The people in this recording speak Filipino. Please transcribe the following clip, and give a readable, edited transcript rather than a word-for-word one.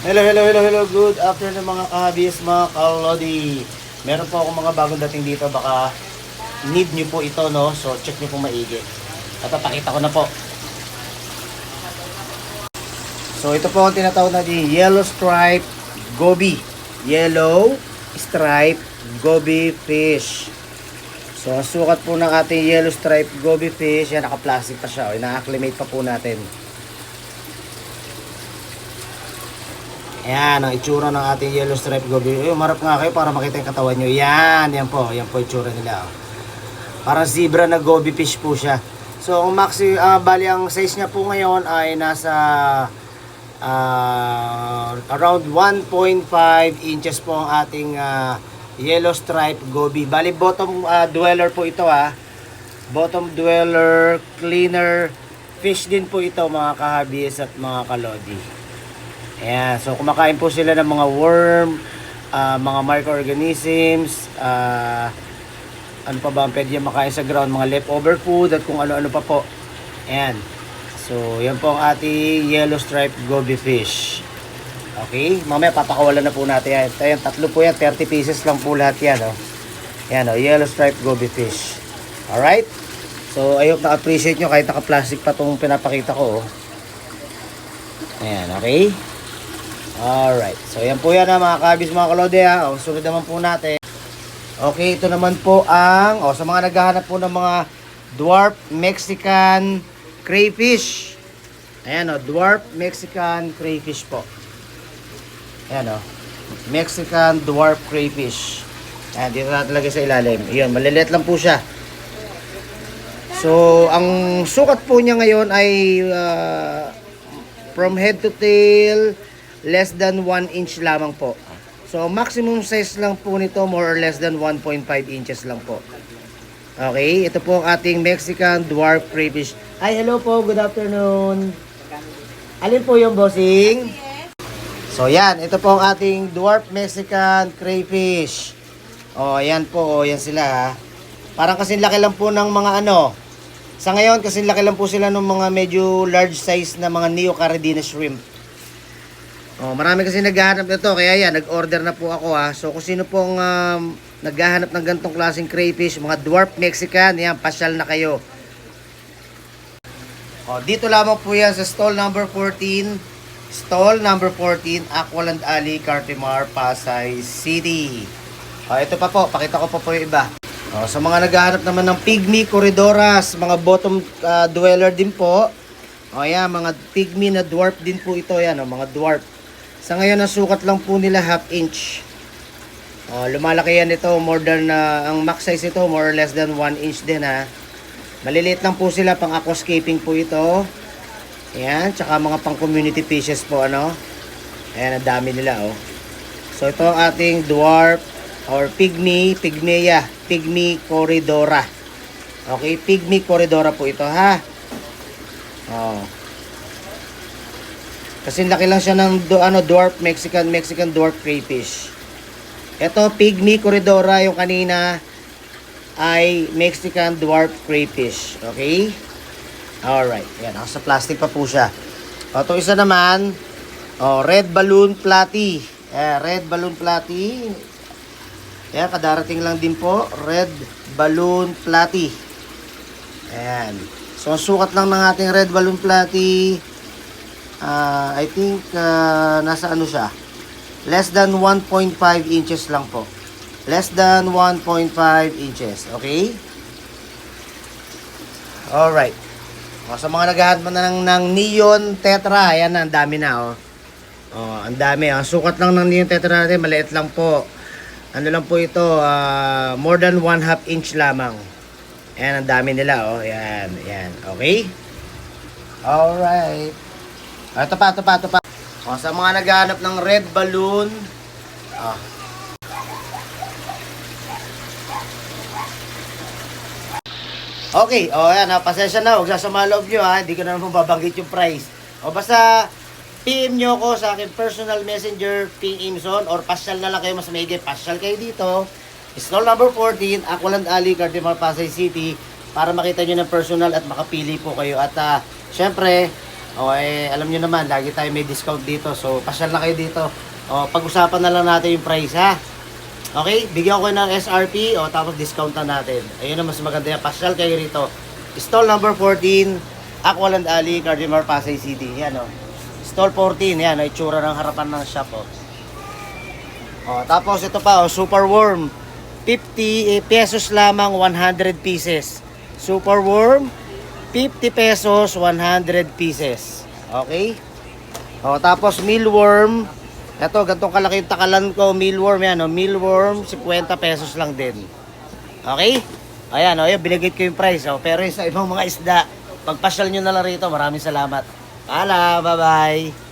Hello. Good afternoon mga kahabis, mga kalodi. Meron po akong mga bagong dating dito. Baka need nyo po ito, no? So, check nyo po maigi. At papakita ko na po. So, ito po ang tinatawag na di Yellow Stripe Goby. Yellow Stripe Goby Fish. So, ang sukat po ng ating Yellow Stripe Goby Fish, yan, naka-plastic pa siya. Ina-acclimate pa po natin. Ayan, ang itsura ng ating Yellow Stripe Goby. Umarap nga kayo para makita yung katawan nyo. Yan po itsura nila. Parang zebra na Goby fish po siya. So, ang bali ang size niya po ngayon ay nasa around 1.5 inches po ang ating Yellow Stripe Goby. Bali, bottom dweller po ito Bottom dweller, cleaner fish din po ito mga kahabis at mga kalodi. Ayan, so kumakain po sila ng mga worm, mga microorganisms, ano pa ba ang pwede makain sa ground, mga leftover food at kung ano-ano pa po. Ayan, so yan po ang ating Yellow Stripe Goby Fish. Okay, mamaya papakawalan na po natin yan. Ayan, tatlo po yan, 30 pieces lang po lahat yan. Ayan, Yellow Stripe Goby Fish. Alright, so I hope na-appreciate nyo kahit naka-plastic pa itong pinapakita ko. Ayan, okay. Alright, so yan po yan mga kabis, mga kalode sunod naman po natin. Okay, ito naman po ang sa mga naghahanap po ng mga dwarf Mexican crayfish. Ayan dwarf Mexican crayfish po. Ayan Mexican dwarf crayfish. Ayan, dito natin lagay sa ilalim. Ayan, maliliit lang po siya. So, ang sukat po niya ngayon ay from head to tail, less than 1 inch lamang po. So, maximum size lang po nito, more or less than 1.5 inches lang po. Okay, ito po ang ating Mexican dwarf crayfish. Hi, hello po, good afternoon. Alin po yung bossing? So, yan, ito po ang ating dwarf Mexican crayfish. Yan po, yan sila Parang kasing laki lang po ng mga sa ngayon, kasing laki lang po sila ng mga medyo large size na mga Neocaridina shrimp. Marami kasi naghahanap nito, kaya yan, nag-order na po ako So kung sino pong naghahanap ng ganitong klaseng crayfish, mga dwarf Mexican, yan, pasyal na kayo. Dito lamang po yan sa stall number 14. Stall number 14, Aqualand Alley, Cartimar, Pasay City. Ito pa po, pakita ko pa po yung iba. Sa mga naghahanap naman ng pygmy corridoras, mga bottom dweller din po. Yan, mga pygmy na dwarf din po ito, yan, mga dwarf. Sa ngayon, ang sukat lang po nila half inch. Lumalaki yan ito, more than, ang max size ito, more or less than 1 inch din Maliliit lang po sila, pang aquascaping po ito. Ayan, tsaka mga pang community fishes po, Ayan, ang dami nila, So, ito ang ating dwarf, or pygmy corridora. Okay, pygmy corridora po ito, Kasi laki lang siya ng dwarf Mexican dwarf crayfish. Ito, pygmy corridora, yung kanina ay Mexican dwarf crayfish. Okay? Alright. Yan, nasa plastic pa po siya. Ito isa naman, red balloon platy. Red balloon platy. Yan, kadarating lang din po, red balloon platy. Ayan. So, ang sukat lang ng ating red balloon platy, I think nasa siya, less than 1.5 inches lang po, less than 1.5 inches. Okay, alright. Sa mga naghahanap ng neon tetra, ayan, ang dami na ang dami. Ang sukat lang ng neon tetra natin, maliit lang po, lang po ito, more than 1/2 inch lamang. Ayan, ang dami nila yan, okay, alright. Ito pa. Sa mga naghahanap ng red balloon, okay, yan, pasensya na, huwag sasama loob nyo, hindi ko na naman babanggit yung price. Basta, PM nyo ko sa akin personal messenger, Ping Imson, or pasyal na lang kayo, mas maigi, pasyal kayo dito. Stall number 14, Aqualand Alley, Cartimar, Pasay City, para makita nyo ng personal at makapili po kayo. At, syempre, O, alam nyo naman, lagi tayo may discount dito. So, pasyal na kayo dito. O, pag-usapan na lang natin yung price, ha? Okay? Bigyan ko ng SRP, o, tapos discount na natin. Ayun na, mas maganda yan. Pasyal kayo rito. Stall number 14, Aqualand Alley, Cardinal Pasay City. Yan, o. Stall 14, yan, o, itsura ng harapan ng shop, o. O, tapos ito pa, o, Super Worm. 50 pesos lamang, 100 pieces. Super Worm, 50 pesos, 100 pieces. Okay? O, tapos mealworm. Ito, gantong kalaki yung takalan ko. Mealworm yan, o. Mealworm, 50 pesos lang din. Okay? Ayan, o. Ayan, binigay ko yung price, o. Pero yung sa ibang mga isda, pagpasyal nyo na lang rito. Maraming salamat. Bye-bye.